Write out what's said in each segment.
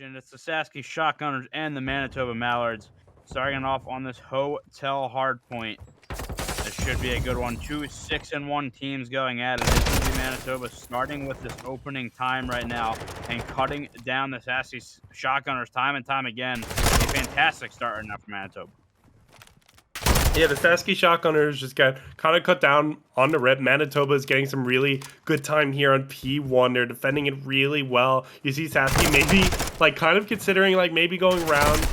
division. It's the Sasky Shotgunners and the Manitoba Mallards. Starting off on this hotel hardpoint. This should be a good one. Two 6-1 teams going at it. It's going to be Manitoba starting with this opening time right now and cutting down the Sasky Shotgunners time and time again. A fantastic start right now for Manitoba. Yeah, the Sasky Shotgunners just got kind of cut down on the rip. Manitoba is getting some really good time here on P1. They're defending it really well. You see Sasky maybe like kind of considering like maybe going round.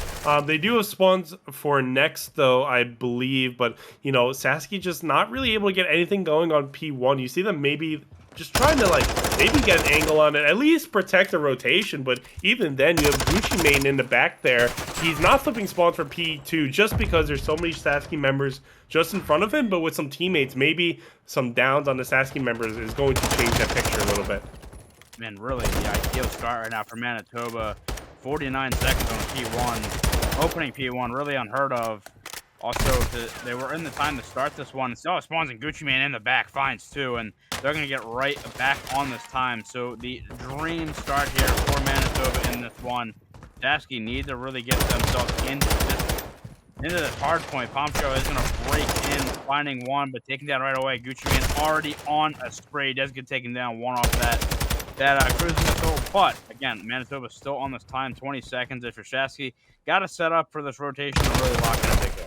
They do have spawns for next though, I believe, but you know, Sasky just not really able to get anything going on P1. You see them maybe just trying to like maybe get an angle on it, at least protect the rotation, but even then you have Gucci Mane in the back there. He's not flipping spawns for P2 just because there's so many Sasky members just in front of him, but with some teammates, maybe some downs on the Sasky members is going to change that picture a little bit. Man, really the ideal start right now for Manitoba. 49 seconds on P1. Opening P1, really unheard of. Also, they were in the time to start this one. Still spawns and Gucci Mane in the back finds too, and they're going to get right back on this time. So the dream start here for Manitoba in this one. Sasky need to really get themselves into this hard point. Pomcho is going to break in, finding one, but taking down right away. Gucci Mane already on a spray. Does get taken down one off that cruising missile. But again, Manitoba still on this time, 20 seconds. If you're Sasky, got to set up for this rotation to really lock in a big hill.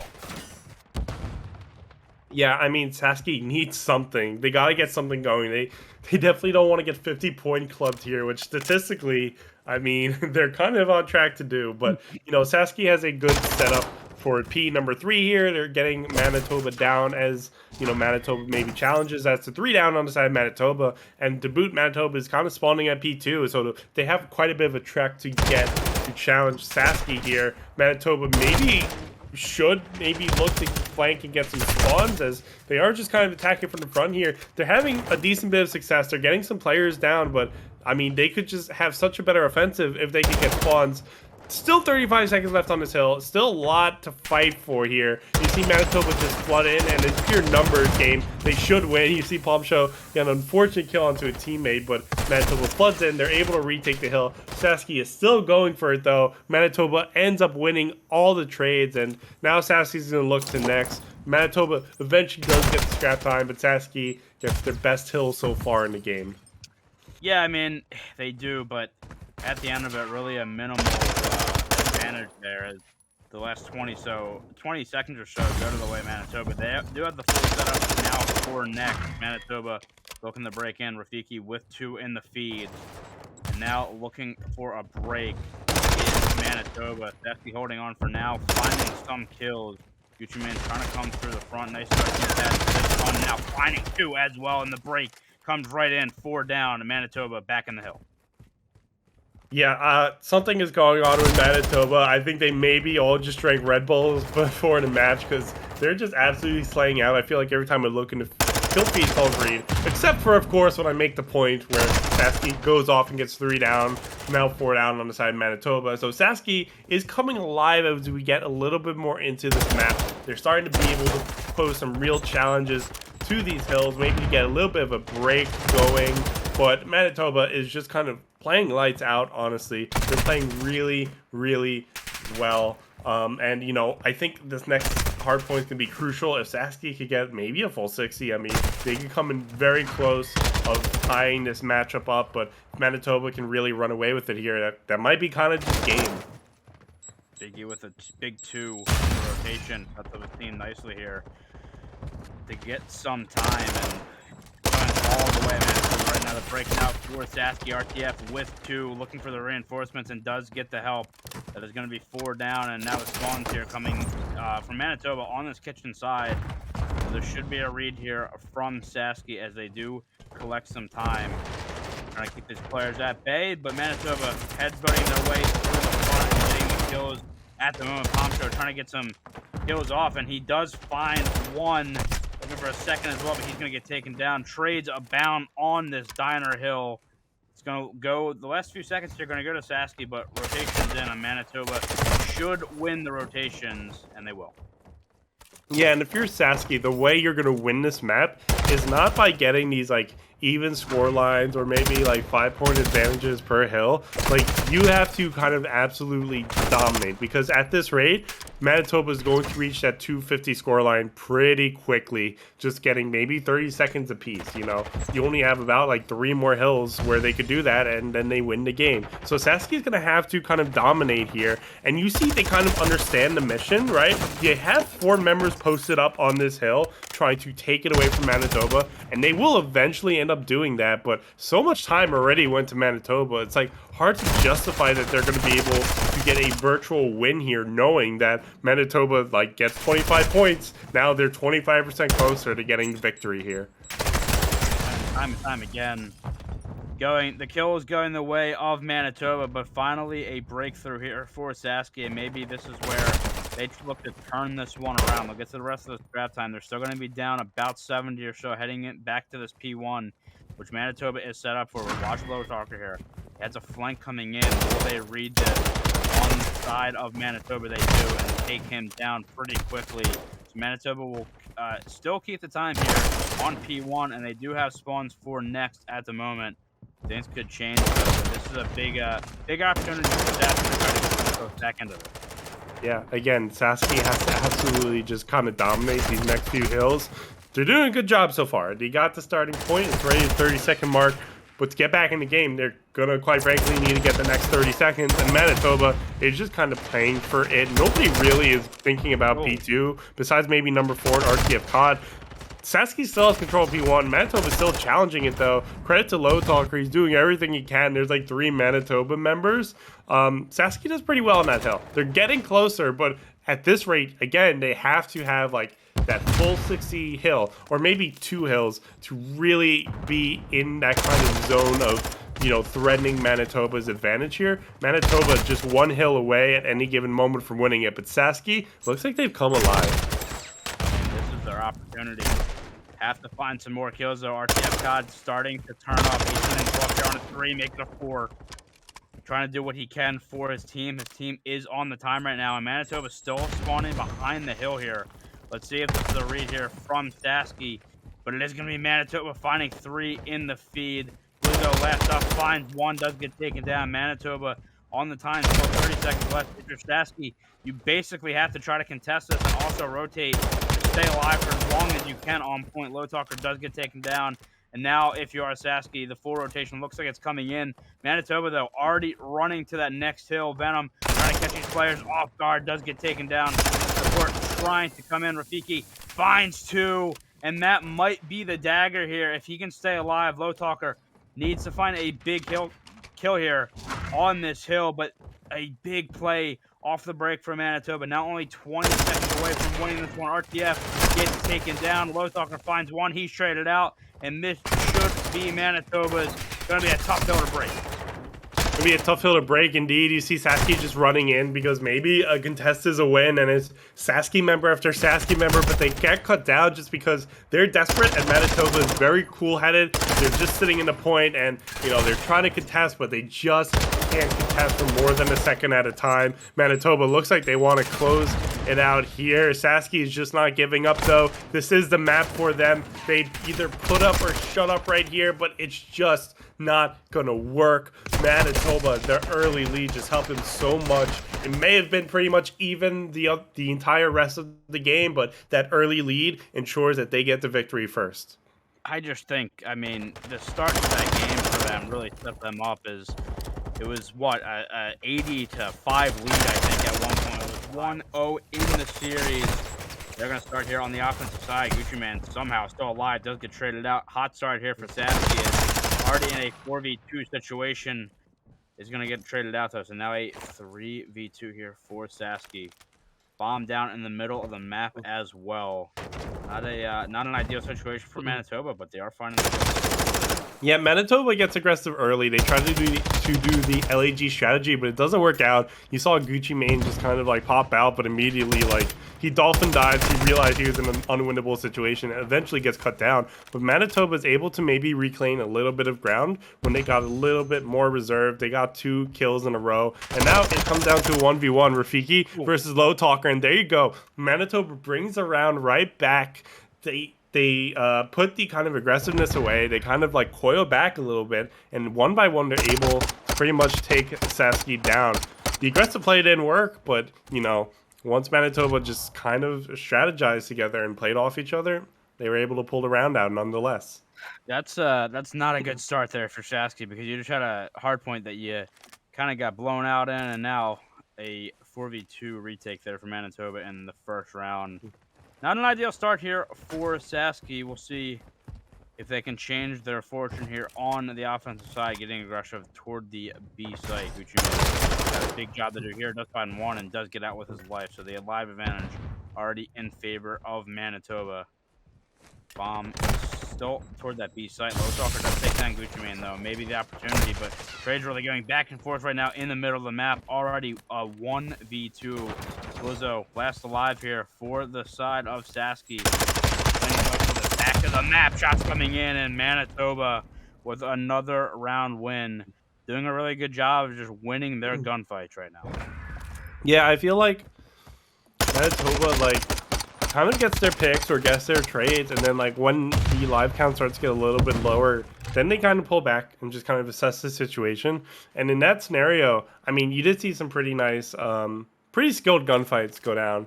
Yeah, I mean, Sasky needs something. They got to get something going. They definitely don't want to get 50-point clubbed here, which statistically, I mean, they're kind of on track to do. But, you know, Sasky has a good setup for P number 3 here. They're getting Manitoba down as, you know, Manitoba maybe challenges. That's the 3 down on the side of Manitoba. And to boot, Manitoba is kind of spawning at P2. So they have quite a bit of a trek to get to challenge Sasky here. Manitoba should maybe look to flank and get some spawns, as they are just kind of attacking from the front here. They're having a decent bit of success. They're getting some players down, but I mean, they could just have such a better offensive if they could get spawns. Still 35 seconds left on this hill. Still a lot to fight for here. You see Manitoba just flood in, and it's pure numbers game. They should win. You see Pomcho get an unfortunate kill onto a teammate, but Manitoba floods in. They're able to retake the hill. Sasky is still going for it, though. Manitoba ends up winning all the trades, and now Sasky's going to look to next. Manitoba eventually does get the scrap time, but Sasky gets their best hill so far in the game. Yeah, I mean, they do, but at the end of it, really a minimal advantage there. As the last 20 seconds or so go to the way of Manitoba. They do have the full setup now for next. Manitoba looking to break in. Rafiki with 2 in the feed. And now looking for a break is Manitoba. Sasky holding on for now, finding some kills. Gucci Mane trying to come through the front. Nice start to that one. Now finding 2 as well in the break. Comes right in, 4 down, and Manitoba back in the hill. Yeah, something is going on with Manitoba. I think they maybe all just drank Red Bulls before the match, because they're just absolutely slaying out. I feel like every time I look into kill feed calls read, except for, of course, when I make the point where Sasky goes off and gets 3 down, now 4 down on the side of Manitoba. So Sasky is coming alive as we get a little bit more into this map. They're starting to be able to pose some real challenges to these hills, maybe to get a little bit of a break going, but Manitoba is just kind of playing lights out, honestly. They're playing really, really well. And, you know, I think this next hard point can be crucial. If Sasky could get maybe a full 60, I mean, they could come in very close of tying this matchup up, but if Manitoba can really run away with it here, that might be kind of just game. Jiggy with a big 2 in the rotation. That's up the team nicely here to get some time, and all the way, Manitoba right now. They're breaking out for Sasky. RTF with 2, looking for the reinforcements, and does get the help. That is going to be 4 down, and now the spawns here coming from Manitoba on this kitchen side. So there should be a read here from Sasky as they do collect some time. Trying to keep these players at bay, but Manitoba headbutting their way through the front and getting the kills at the moment. Pomcho trying to get some kills off, and he does find 1. Looking for a second as well, but he's going to get taken down. Trades abound on this diner hill. It's going to go, the last few seconds are going to go to Sasky, but rotations in on Manitoba should win the rotations, and they will. Yeah, and if you're Sasky, the way you're going to win this map is not by getting these, like, even score lines or maybe like 5-point advantages per hill, like you have to kind of absolutely dominate, because at this rate, Manitoba is going to reach that 250 scoreline pretty quickly, just getting maybe 30 seconds apiece. You know, you only have about like 3 more hills where they could do that, and then they win the game. So Sasky's gonna have to kind of dominate here, and you see they kind of understand the mission, right? You have 4 members posted up on this hill trying to take it away from Manitoba, and they will eventually end up doing that, but so much time already went to Manitoba. It's like hard to justify that they're going to be able to get a virtual win here, knowing that Manitoba like gets 25 points. Now they're 25% closer to getting the victory here. Time and time again, the kill is going the way of Manitoba, but finally a breakthrough here for Sasky, and maybe this is where they look to turn this one around. They'll get to the rest of this draft time. They're still going to be down about 70 or so, heading it back to this P1, which Manitoba is set up for. Watch Lowtalker here. He has a flank coming in. Will they read this on the side of Manitoba? They do, and take him down pretty quickly. So Manitoba will still keep the time here on P1, and they do have spawns for next at the moment. Things could change, though, but this is a big opportunity for that to try to go back into it. Yeah, again, Sasky has to absolutely just kind of dominate these next few hills. They're doing a good job so far. They got the starting point. It's right at the 30-second mark. But to get back in the game, they're going to, quite frankly, need to get the next 30 seconds. And Manitoba is just kind of playing for it. Nobody really is thinking about P2, besides maybe number 4 and RTF COD. Sasky still has control of P1. Manitoba's still challenging it, though. Credit to Lowtalker. He's doing everything he can. There's like 3 Manitoba members. Sasky does pretty well on that hill. They're getting closer, but at this rate, again, they have to have like that full 60 hill, or maybe 2 hills, to really be in that kind of zone of, you know, threatening Manitoba's advantage here. Manitoba just 1 hill away at any given moment from winning it, but Sasky looks like they've come alive. This is their opportunity. Have to find some more kills, though. RTF COD starting to turn up. 18 and 12 here on a 3, making a 4. Trying to do what he can for his team. His team is on the time right now, and Manitoba's still spawning behind the hill here. Let's see if this is a read here from Sasky, but it is going to be Manitoba finding 3 in the feed. Lugo last up, finds 1, does get taken down. Manitoba on the time, still 30 seconds left. If you're Sasky, you basically have to try to contest this and also rotate to stay alive for as long as you can on point. Lowtalker does get taken down. And now, if you are Sasky, the full rotation looks like it's coming in. Manitoba, though, already running to that next hill. Venom trying to catch these players off guard, does get taken down. Support trying to come in. Rafiki finds 2, and that might be the dagger here. If he can stay alive, Lowtalker needs to find a big kill here on this hill, but a big play off the break for Manitoba. Now only 20 seconds away from winning this one. RTF gets taken down. Lowtalker finds 1. He's traded out. And this should be Manitoba's. Going to be a tough hill to break. It's going to be a tough hill to break, indeed. You see Sasky just running in because maybe a contest is a win, and it's Sasky member after Sasky member, but they get cut down just because they're desperate, and Manitoba is very cool-headed. They're just sitting in the point, and, you know, they're trying to contest, but they just can't contest for more than a second at a time. Manitoba looks like they want to close it out here. Sasky is just not giving up, though. This is the map for them. They either put up or shut up right here, but it's just not gonna work. Manitoba, their early lead just helped them so much. It may have been pretty much even the entire rest of the game, but that early lead ensures that they get the victory first. I just think, I mean, the start of that game for them really set them up. It was what, a 80-5 lead, I think, at one point. It was 1-0 in the series. They're going to start here on the offensive side. Gucci Man somehow still alive, does get traded out. Hot start here for Sasky. Is already in a 4v2 situation. Is going to get traded out, though. So now a 3v2 here for Sasky. Bomb down in the middle of the map as well. Not an ideal situation for Manitoba, but they are finding the Yeah, Manitoba gets aggressive early. They try to do the LAG strategy, but it doesn't work out. You saw Gucci Mane just kind of like pop out, but immediately like he dolphin dives. He realized he was in an unwinnable situation and eventually gets cut down. But Manitoba is able to maybe reclaim a little bit of ground when they got a little bit more reserved. They got 2 kills in a row, and now it comes down to a 1v1, Rafiki versus Lowtalker, and there you go. Manitoba brings around right back. They they put the kind of aggressiveness away. They kind of like coil back a little bit, and one by one they're able to pretty much take Sasky down. The aggressive play didn't work, but you know, once Manitoba just kind of strategized together and played off each other, they were able to pull the round out nonetheless. That's not a good start there for Sasky, because you just had a hard point that you kind of got blown out in, and now a 4v2 retake there for Manitoba in the first round. Not an ideal start here for Sasky. We'll see if they can change their fortune here on the offensive side, getting aggressive toward the B site. Gucci got a big job to do here. Does find one and does get out with his life. So the live advantage already in favor of Manitoba. Bomb still toward that B site. Low Talker does take down Gucci Mane, though. Maybe the opportunity, but trade's really going back and forth right now in the middle of the map. Already a 1v2. Blizzo last alive here for the side of Sasky. To the back of the map. Shots coming in, and Manitoba with another round win. Doing a really good job of just winning their gunfights right now. Yeah, I feel like Manitoba kind of gets their picks or gets their trades, and then like when the live count starts to get a little bit lower, then they kind of pull back and just kind of assess the situation. And in that scenario, I mean, you did see some pretty nice, pretty skilled gunfights go down.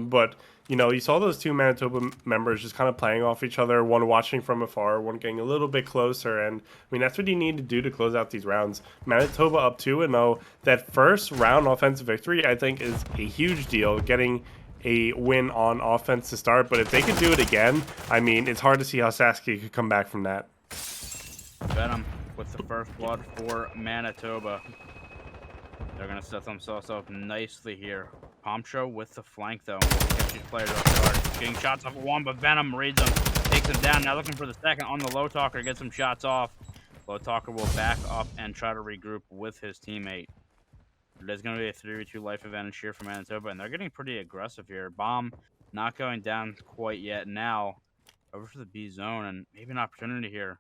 But you know, you saw those two Manitoba members just kind of playing off each other, one watching from afar, one getting a little bit closer. And I mean, that's what you need to do to close out these rounds. Manitoba up 2-0. That first round offensive victory, I think, is a huge deal, getting a win on offense to start. But if they could do it again, I mean, it's hard to see how Sasky could come back from that. Venom with the first blood for Manitoba. They're going to set themselves up nicely here. Pomcho with the flank, though. Catch these players off guard. Getting shots off of one, but Venom reads them, takes him down. Now looking for the second on the Low Talker, gets some shots off. Low Talker will back up and try to regroup with his teammate. There's going to be a 3v2 life advantage here for Manitoba, and they're getting pretty aggressive here. Bomb not going down quite yet. Now over to the B zone, and maybe an opportunity here.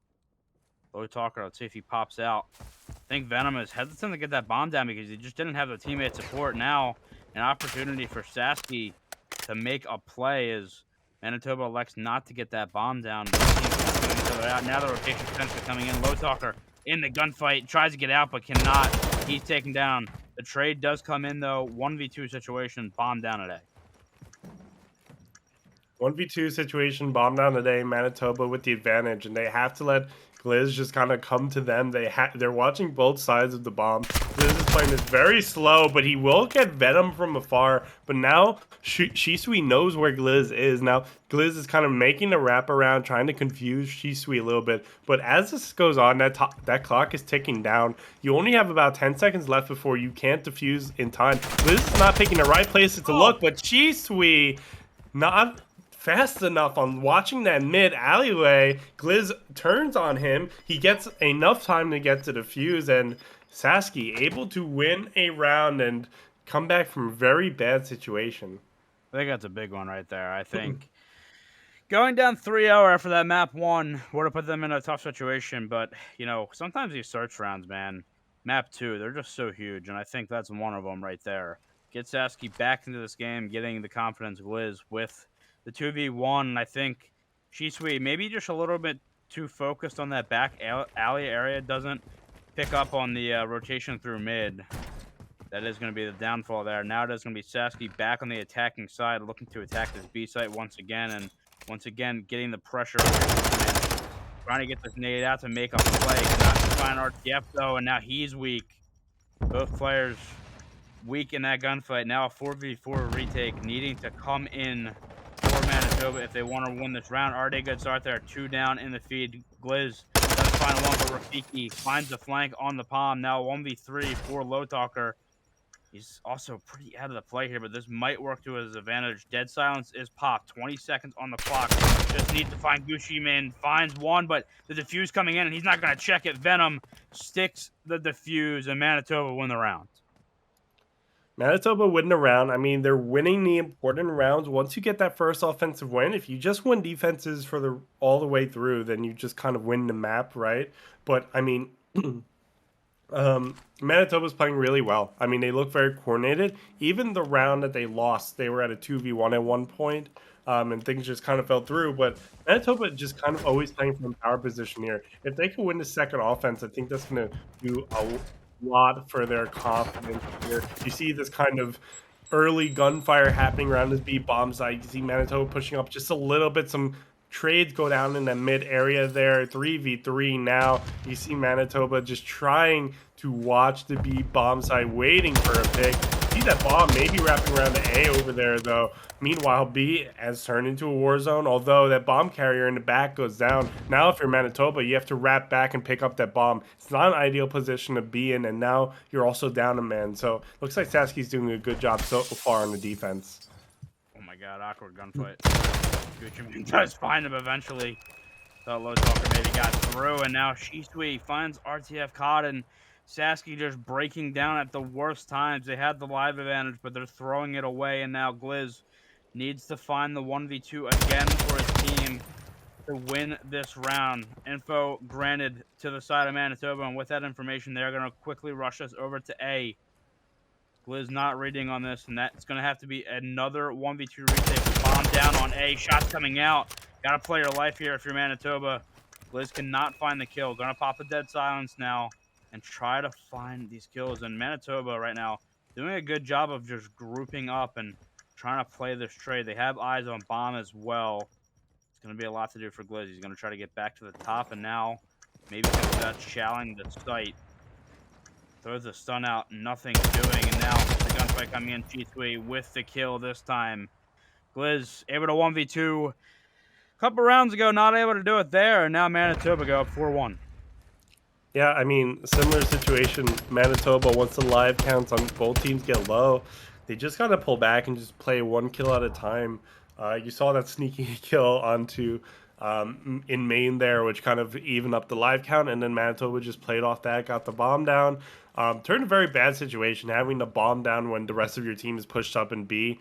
Low Talker, let's see if he pops out. I think Venom is hesitant to get that bomb down because he just didn't have the teammate support. Now an opportunity for Sasky to make a play as Manitoba elects not to get that bomb down. Now the rotation potentially coming in. Low Talker in the gunfight, tries to get out but cannot. He's taken down. The trade does come in, though. 1v2 situation, bomb down today. 1v2 situation, bomb down today. Manitoba with the advantage, and they have to let Gliz just kind of come to them. They're watching both sides of the bomb. Gliz is playing this very slow, but he will get Venom from afar. But now Shisui knows where Gliz is. Now Gliz is kind of making a wraparound, trying to confuse Shisui a little bit. But as this goes on, that clock is ticking down. You only have about 10 seconds left before you can't defuse in time. Gliz is not picking the right places to look, but Shisui not fast enough on watching that mid alleyway. Gliz turns on him. He gets enough time to get to the fuse, and Sasky able to win a round and come back from a very bad situation. I think that's a big one right there. I think going down 3-0 after that map 1 would have put them in a tough situation, but you know, sometimes these search rounds, man, map 2, they're just so huge, and I think that's one of them right there. Get Sasky back into this game, getting the confidence Gliz with the 2v1. I think Shisui maybe just a little bit too focused on that back alley area, doesn't pick up on the rotation through mid. That is going to be the downfall there. Now it is going to be Sasky back on the attacking side, looking to attack this B site once again, and once again getting the pressure over, trying to get this nade out to make a play. Cannot find RTF though, and now he's weak. Both players weak in that gunfight. Now a 4v4 retake, needing to come in for Manitoba if they want to win this round. Already good start there. 2 down in the feed. Gliz does find one, but Rafiki finds the flank on the palm. Now 1v3 for Low Talker. He's also pretty out of the play here, but this might work to his advantage. Dead silence is popped. 20 seconds on the clock. Just needs to find Gucci Mane. Finds one, but the defuse coming in, and he's not going to check it. Venom sticks the defuse, and Manitoba win the round. Manitoba win the round. I mean, they're winning the important rounds. Once you get that first offensive win, if you just win defenses for all the way through, then you just kind of win the map, right? But I mean, Manitoba's playing really well. I mean, they look very coordinated. Even the round that they lost, they were at a 2v1 at one point. and things just kind of fell through. But Manitoba just kind of always playing from power position here. If they can win the second offense, I think that's going to do a lot for their confidence here. You see this kind of early gunfire happening around this B bomb site. You see Manitoba pushing up just a little bit. Some trades go down in the mid area there. 3v3 now. You see Manitoba just trying to watch the B bomb site, waiting for a pick. See that bomb maybe wrapping around the A over there, though. Meanwhile, B has turned into a war zone, although that bomb carrier in the back goes down. Now, if you're Manitoba, you have to wrap back and pick up that bomb. It's not an ideal position to be in, and now you're also down a man. So, looks like Sasky's doing a good job so far on the defense. Oh my god, awkward gunfight. Gucci does find him eventually. Thought Low Talker maybe got through, and now Shisui finds RTF caught, and Sasky just breaking down at the worst times. They had the live advantage, but they're throwing it away, and now Glizz needs to find the 1v2 again for his team to win this round. Info granted to the side of Manitoba, and with that information, they're going to quickly rush us over to A. Glizz not reading on this, and that's going to have to be another 1v2 retake. Bomb down on A. Shots coming out. Got to play your life here if you're Manitoba. Glizz cannot find the kill. Going to pop a dead silence now and try to find these kills. And Manitoba right now doing a good job of just grouping up and trying to play this trade. They have eyes on bomb as well. It's going to be a lot to do for Glizz. He's going to try to get back to the top, and now maybe consider challenging the site. Throws the stun out, nothing's doing, and now the gunfight coming in. G3 with the kill this time. Glizz able to 1v2 a couple rounds ago, not able to do it there, and now Manitoba go up 4-1. Yeah, I mean, similar situation. Manitoba, once the live counts on both teams get low, they just got to pull back and just play one kill at a time. You saw that sneaky kill onto in main there, which kind of evened up the live count, and then Manitoba just played off that, got the bomb down. Turned a very bad situation, having the bomb down when the rest of your team is pushed up in B.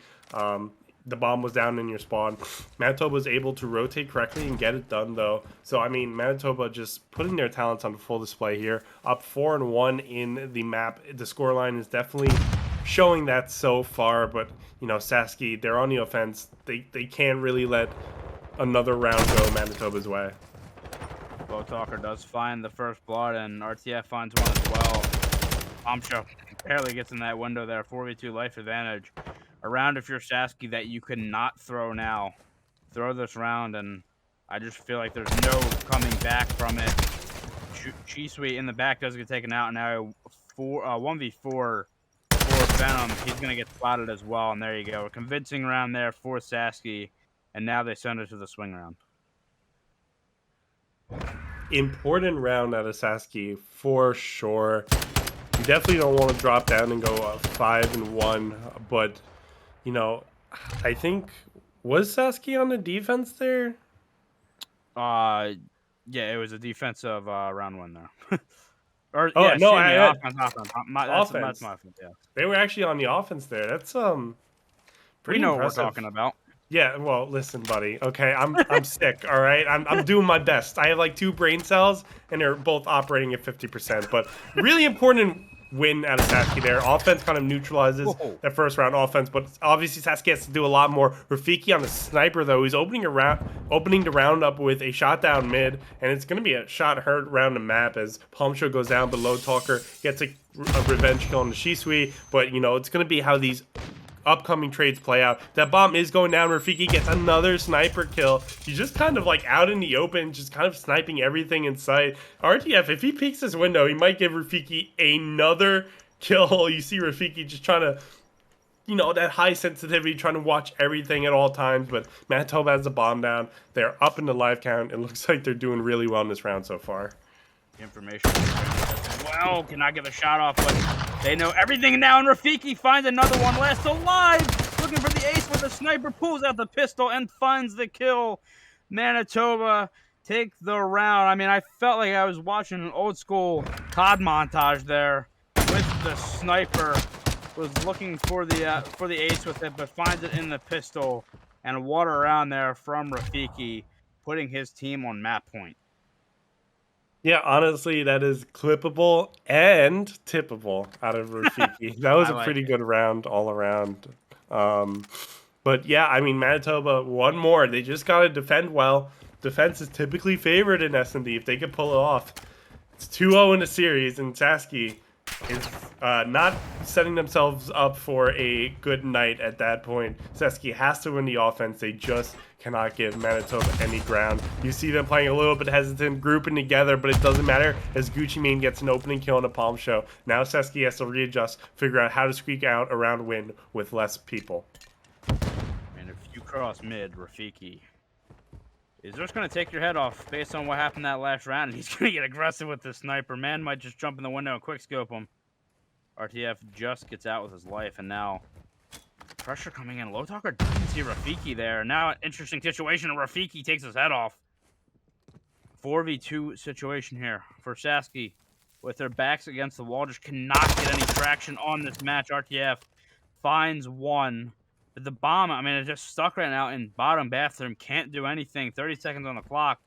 The bomb was down in your spawn. Manitoba was able to rotate correctly and get it done, though. So, I mean, Manitoba just putting their talents on full display here. Up 4-1 in the map. The scoreline is definitely showing that so far, but, you know, Sasky, they're on the offense. They can't really let another round go Manitoba's way. Low Talker does find the first blood, and RTF finds one as well. Bombshell barely gets in that window there. 4v2 life advantage. A round if you're Sasky that you cannot throw now. Throw this round, and I just feel like there's no coming back from it. G-Sweet in the back does get taken out, and now 1v4 for Venom. He's going to get spotted as well, and there you go. A convincing round there for Sasky, and now they send it to the swing round. Important round out of Sasky for sure. You definitely don't want to drop down and go 5-1, but you know, I think was Sasky on the defense there? Yeah, it was a defensive round one there. Or oh yeah, no, offense. That's my fault. Yeah, they were actually on the offense there. That's pretty we know impressive. what we're talking about. Yeah, well, listen, buddy. Okay, I'm sick. All right, I'm doing my best. I have like 2 brain cells, and they're both operating at 50%. But really important win out of Sasky there. Offense kind of neutralizes that first round offense, but obviously Sasky has to do a lot more. Rafiki on the sniper though, he's opening the round up with a shot down mid, and it's gonna be a shot heard around the map as Palm Show goes down, but Low Talker gets a revenge kill on the Shisui. But you know, it's gonna be how these upcoming trades play out. That bomb is going down. Rafiki gets another sniper kill. He's just kind of like out in the open, just kind of sniping everything in sight. RTF, if he peeks this window, he might give Rafiki another kill. You see Rafiki just trying to, you know, that high sensitivity, trying to watch everything at all times. But Manitoba has the bomb down. They're up in the live count. It looks like they're doing really well in this round so far. Information as well. Cannot get a shot off, but they know everything now, and Rafiki finds another one. Last alive, looking for the ace with the sniper, pulls out the pistol and finds the kill. Manitoba take the round. I mean, I felt like I was watching an old school COD montage there with the sniper. Was looking for the ace with it, but finds it in the pistol, and water around there from Rafiki, putting his team on map point. Yeah, honestly, that is clippable and tippable out of Rafiki. That was a pretty good round all around. But yeah, I mean, Manitoba, one more. They just got to defend well. Defense is typically favored in S&D if they can pull it off. It's 2-0 in the series, and Sasky is not setting themselves up for a good night at that point. Sasky has to win the offense. They just cannot give Manitoba any ground. You see them playing a little bit hesitant, grouping together, but it doesn't matter as Gucci Mane gets an opening kill on a palm show. Now Sasky has to readjust, figure out how to squeak out a round win with less people. And if you cross mid, Rafiki is just going to take your head off based on what happened that last round. He's going to get aggressive with the sniper. Man might just jump in the window and quick scope him. RTF just gets out with his life, and now pressure coming in. Low Talker doesn't see Rafiki there. Now an interesting situation, and Rafiki takes his head off. 4v2 situation here for Sasky with their backs against the wall. Just cannot get any traction on this match. RTF finds one. But the bomb, I mean, it's just stuck right now in bottom bathroom. Can't do anything. 30 seconds on the clock.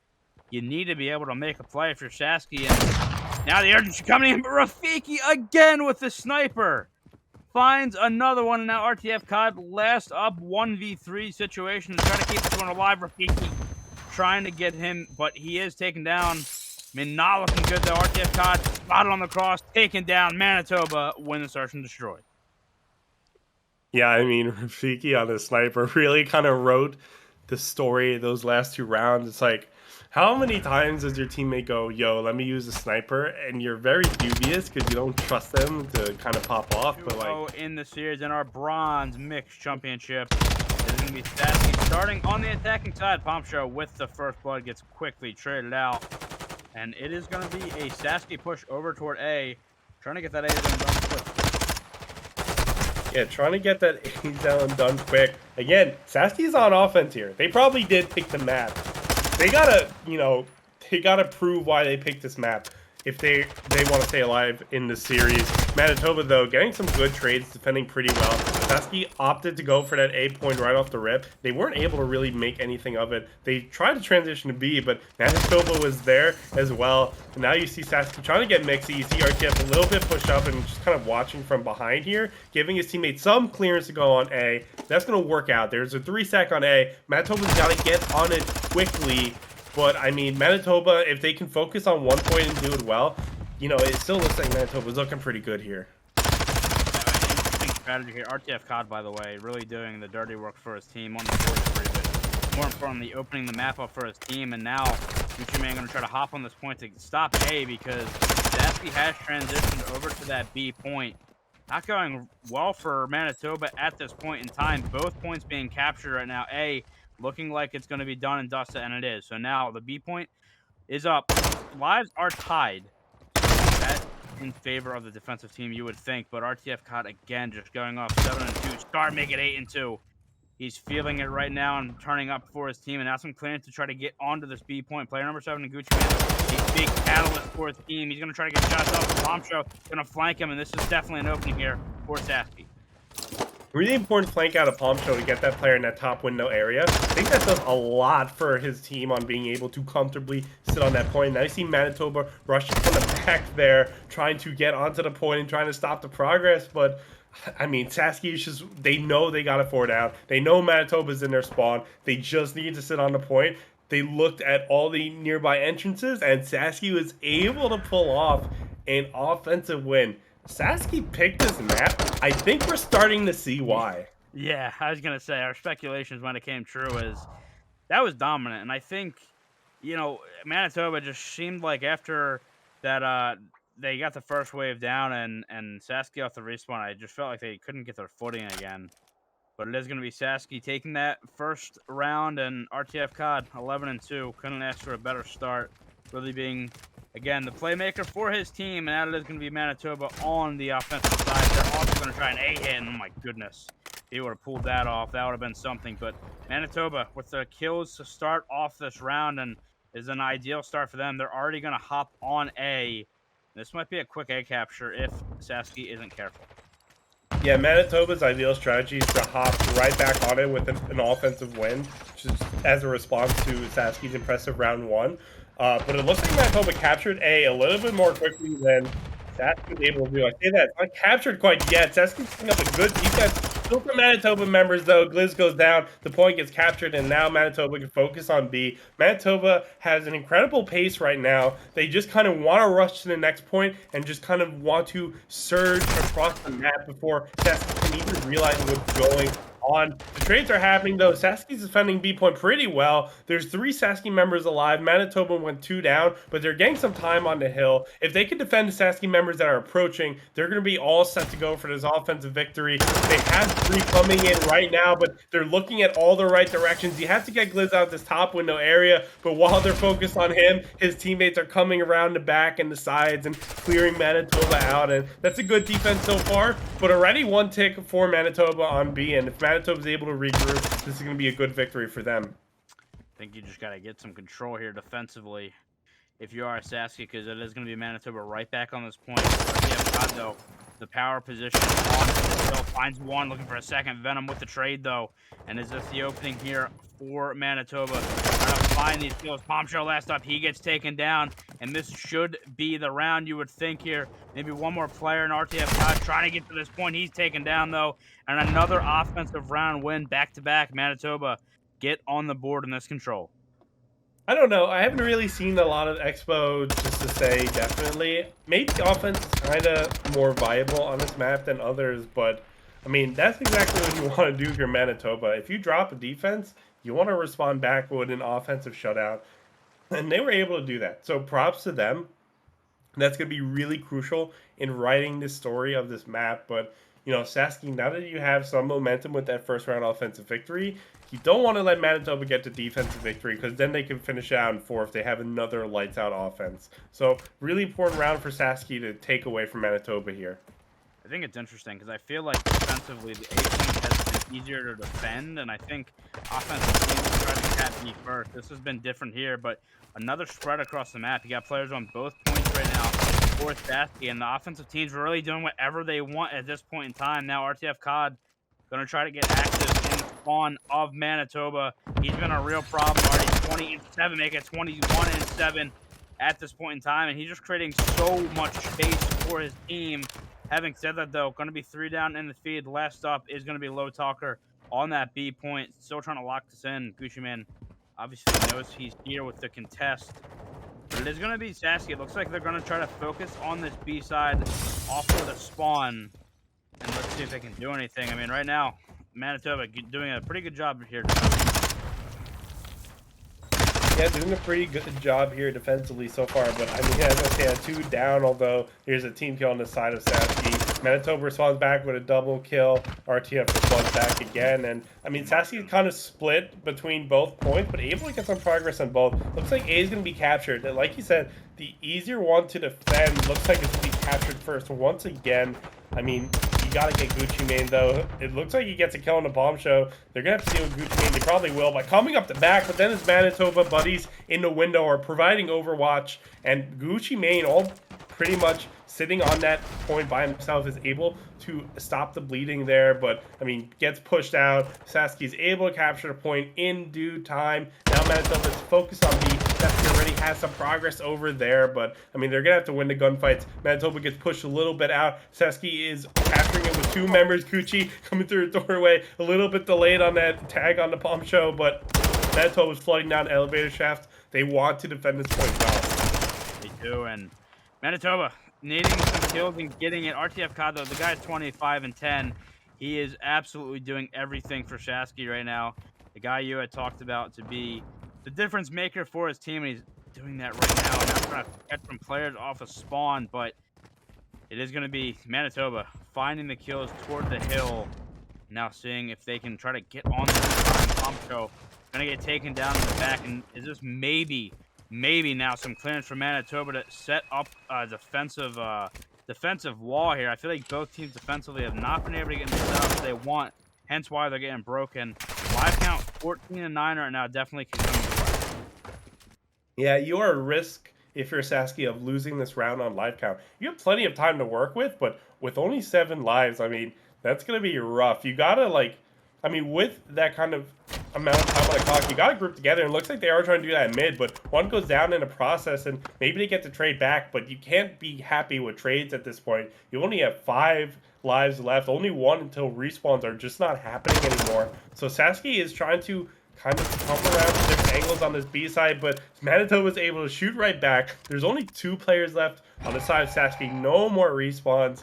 You need to be able to make a play if you're Sasky. And now the urgency coming in. But Rafiki again with the sniper. Finds another one. And now RTF COD last up 1v3 situation. Trying to keep this one alive. Rafiki trying to get him, but he is taken down. I mean, not looking good though. RTF COD spotted on the cross. Taken down. Manitoba win the search and destroy. Yeah, I mean, Rafiki on the sniper really kind of wrote the story of those last two rounds. It's like, how many times does your teammate go, yo, let me use the sniper? And you're very dubious because you don't trust them to kind of pop off. But like, in the series, in our bronze mixed championship, is going to be Sasky starting on the attacking side. Palm Show with the first blood gets quickly traded out. And it is going to be a Sasky push over toward A, trying to get that A done quick. Yeah, trying to get that A down done quick. Again, Sasky's on offense here. They probably did pick the map. They gotta, they gotta prove why they picked this map if they want to stay alive in the series. Manitoba, though, getting some good trades, defending pretty well. Sasky opted to go for that A point right off the rip. They weren't able to really make anything of it. They tried to transition to B, but Manitoba was there as well. And now you see Sasky trying to get mixy. You see RTF a little bit pushed up and just kind of watching from behind here, giving his teammate some clearance to go on A. That's going to work out. There's a 3-stack on A. Manitoba's got to get on it quickly. But, I mean, Manitoba, if they can focus on one point and do it well, it still looks like Manitoba's looking pretty good here. Interesting strategy here. RTF COD, by the way, really doing the dirty work for his team on the board pretty good. More importantly, opening the map up for his team. And now, Gucci Mane going to try to hop on this point to stop A because Sasky has transitioned over to that B point. Not going well for Manitoba at this point in time. Both points being captured right now. A looking like it's going to be done and dusted, and it is. So now the B point is up. Lives are tied. That's in favor of the defensive team, you would think. But RTF COD, again, just going off 7-2. Star make it 8-2. He's feeling it right now and turning up for his team. And now some clearance to try to get onto this B point. Player number 7, Gucci Mane, a big catalyst for his team. He's going to try to get shots off the bomb show. Going to flank him, and this is definitely an opening here for Sasky. Really important flank out of Palm Show to get that player in that top window area. I think that does a lot for his team on being able to comfortably sit on that point. Now you see Manitoba rushing from the back there, trying to get onto the point and trying to stop the progress. But, I mean, Sasky is just, they know they got to forward out. They know Manitoba's in their spawn. They just need to sit on the point. They looked at all the nearby entrances, and Sasky was able to pull off an offensive win. Sasky picked this map. I think we're starting to see why. Yeah, I was going to say, our speculations when it came true is that was dominant. And I think, Manitoba just seemed like after that they got the first wave down and Sasky off the respawn, I just felt like they couldn't get their footing again. But it is going to be Sasky taking that first round, and RTF COD 11-2. Couldn't ask for a better start. Really being, again, the playmaker for his team, and now it is going to be Manitoba on the offensive side. They're also going to try an A hit, and oh my goodness, if he would have pulled that off, that would have been something. But Manitoba with the kills to start off this round, and is an ideal start for them. They're already going to hop on A. This might be a quick A capture if Sasky isn't careful. Yeah, Manitoba's ideal strategy is to hop right back on it with an offensive win, just as a response to Sasky's impressive round 1. But it looks like Manitoba captured A little bit more quickly than Sasky was able to do. I say that, it's not captured quite yet. Sasky's putting up a good defense Still for Manitoba members, though, Gliz goes down, the point gets captured, and now Manitoba can focus on B. Manitoba has an incredible pace right now. They just kind of want to rush to the next point and just kind of want to surge across the map before Sasky can even realize what's going on. The trades are happening, though. Sasky's defending B point pretty well. There's 3 Sasky members alive. Manitoba went 2 down, but they're getting some time on the hill. If they can defend the Sasky members that are approaching, they're going to be all set to go for this offensive victory. They have 3 coming in right now, but they're looking at all the right directions. You have to get Gliz out this top window area, but while they're focused on him, his teammates are coming around the back and the sides and clearing Manitoba out, and that's a good defense so far, but already 1 tick for Manitoba on B, and if Manitoba's able to regroup, this is going to be a good victory for them. I think you just got to get some control here defensively if you are Sasky, because it is going to be Manitoba right back on this point. Though, the power position on still finds one, looking for a second. Venom with the trade, though. And is this the opening here for Manitoba? Trying to find these kills. Bombshell last up, he gets taken down. And this should be the round, you would think here. Maybe one more player in RTF Pod trying to get to this point. He's taken down, though. And another offensive round win back-to-back. Manitoba get on the board in this control. I don't know. I haven't really seen a lot of Expo just to say definitely. Maybe the offense is kind of more viable on this map than others, but I mean, that's exactly what you want to do if you're Manitoba. If you drop a defense, you want to respond back with an offensive shutout, and they were able to do that. So props to them. That's going to be really crucial in writing this story of this map, but you know, Sasky, now that you have some momentum with that first round offensive victory, you don't want to let Manitoba get the defensive victory because then they can finish out in 4 if they have another lights out offense. So really important round for Sasky to take away from Manitoba here. I think it's interesting because I feel like defensively the A team has been easier to defend, and I think offensive teams try to catch me first. This has been different here, but another spread across the map. You got players on both points right now for Sasky, and the offensive teams are really doing whatever they want at this point in time. Now RTF COD going to try to get active in the spawn of Manitoba. He's been a real problem already. 20-7, make it 21-7 at this point in time, and he's just creating so much space for his team. Having said that, though, going to be 3 down in the feed. Last up is going to be Low Talker on that B point. Still trying to lock this in. Gucci Man obviously knows he's here with the contest. But it is going to be Sasky. It looks like they're going to try to focus on this B side off of the spawn. And let's see if they can do anything. I mean, right now, Manitoba doing a pretty good job here. Yeah, doing a pretty good job here defensively so far, but I mean, as I say, 2 down, although here's a team kill on the side of Sasky. Manitoba responds back with a double kill. RTF responds back again, and I mean, Sasky kind of split between both points, but able to get some progress on both. Looks like A is going to be captured. And like you said, the easier one to defend looks like it's going to be captured first once again. I mean, you got to get Gucci Mane, though. It looks like he gets a kill on the bomb show. They're going to have to deal with Gucci Mane. They probably will by coming up the back, but then his Manitoba buddies in the window are providing overwatch, and Gucci Mane, all pretty much sitting on that point by himself, is able to stop the bleeding there, but I mean, gets pushed out. Sasky's able to capture the point in due time. Now Manitoba is focused on B. Sasky already has some progress over there, but I mean, they're gonna have to win the gunfights. Manitoba gets pushed a little bit out. Sasky is capturing it with 2 members. Gucci coming through the doorway, a little bit delayed on that tag on the bomb show, but Manitoba is flooding down the elevator shaft. They want to defend this point well. They do, and Manitoba needing some kills and getting it. RTF COD, though, the guy's 25-10. He is absolutely doing everything for Sasky right now. The guy you had talked about to be the difference maker for his team, and he's doing that right now. And I'm trying to catch some players off of spawn, but it is going to be Manitoba finding the kills toward the hill. Now seeing if they can try to get on the bomb show. Going to get taken down in the back, and is this maybe now some clearance for Manitoba to set up a defensive wall here. I feel like both teams defensively have not been able to get the setups they want, hence why they're getting broken. Live count 14-9 right now, definitely can come to play. Yeah, you are at risk if you're Sasky of losing this round on live count. You have plenty of time to work with, but with only 7 lives, I mean, that's going to be rough. You got to, like, I mean, with that kind of amount of time on the clock, you got to group together, and it looks like they are trying to do that in mid, but one goes down in the process, and maybe they get to trade back, but you can't be happy with trades at this point. You only have 5 lives left. Only 1 until respawns are just not happening anymore. So Sasky is trying to kind of come around to different angles on this B side, but Manitoba was able to shoot right back. There's only 2 players left on the side of Sasky. No more respawns.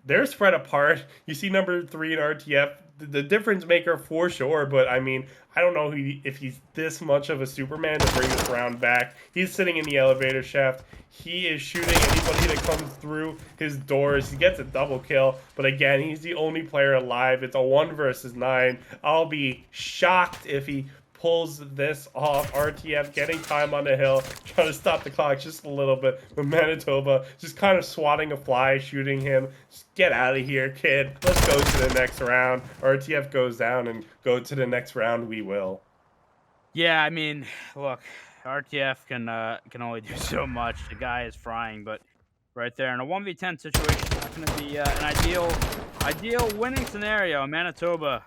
They're spread apart. You see number 3 in RTF, the difference maker for sure, but I mean, I don't know if he's this much of a Superman to bring this round back. He's sitting in the elevator shaft. He is shooting anybody that comes through his doors. He gets a double kill, but again, he's the only player alive. It's a 1 versus 9. I'll be shocked if he pulls this off. RTF getting time on the hill, trying to stop the clock just a little bit, but Manitoba just kind of swatting a fly, shooting him. Just get out of here, kid. Let's go to the next round. RTF goes down, and go to the next round we will. Yeah, I mean, look, RTF can only do so much. The guy is frying, but right there in a 1v10 situation, it's not going to be an ideal winning scenario. Manitoba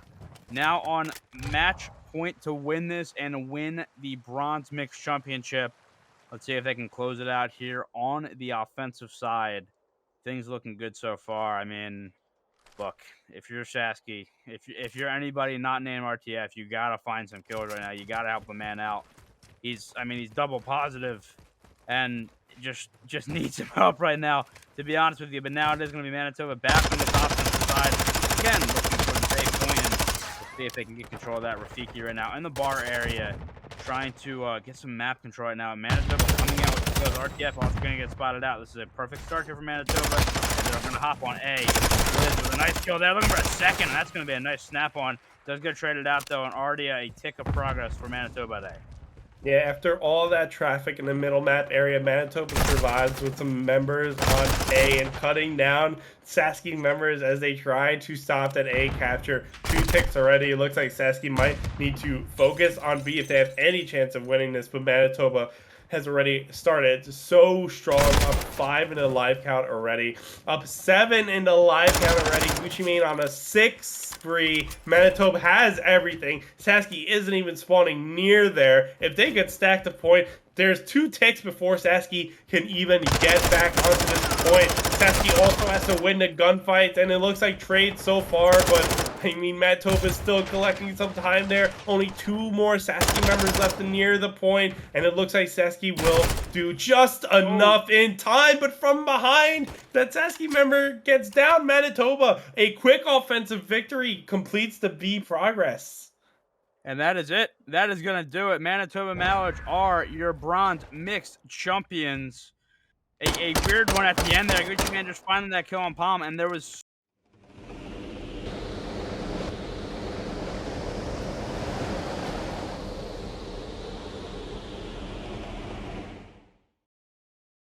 now on match point to win this and win the bronze mixed championship. Let's see if they can close it out here on the offensive side. Things looking good so far. I mean, look, if you're Sasky, if you're anybody not named RTF, you gotta find some kills right now. You gotta help the man out. He's double positive, and just needs some help right now, to be honest with you. But now it is gonna be Manitoba back on the offensive side again, looking for the safe point. We'll see if they can get control of that. Rafiki right now in the bar area, trying to get some map control right now. Manitoba coming out with the kills. RTF also going to get spotted out. This is a perfect start here for Manitoba. And they're going to hop on A. Liz with a nice kill there. Looking for a second, and that's going to be a nice snap on. Does get traded out, though, and already a tick of progress for Manitoba there. Yeah, after all that traffic in the middle map area, Manitoba survives with some members on A and cutting down Sasky members as they try to stop that A capture. 2 ticks already. It looks like Sasky might need to focus on B if they have any chance of winning this, but Manitoba has already started so strong, up 5 in the live count already, up 7 in the live count already. Gucci Mane on a 6-3. Manitoba has everything. Sasky isn't even spawning near there. If they get stacked a point, there's 2 ticks before Sasky can even get back onto this point. Sasky also has to win the gunfight, and it looks like trade so far, but I mean, Manitoba is still collecting some time there. Only 2 more Sasky members left near the point, and it looks like Sasky will do just enough in time, but from behind, that Sasky member gets down. Manitoba, a quick offensive victory, completes the B progress. And that is it. That is going to do it. Manitoba Mallards are your bronze mixed champions. A weird one at the end there. Gucci Mane just finding that kill on Palm, and there was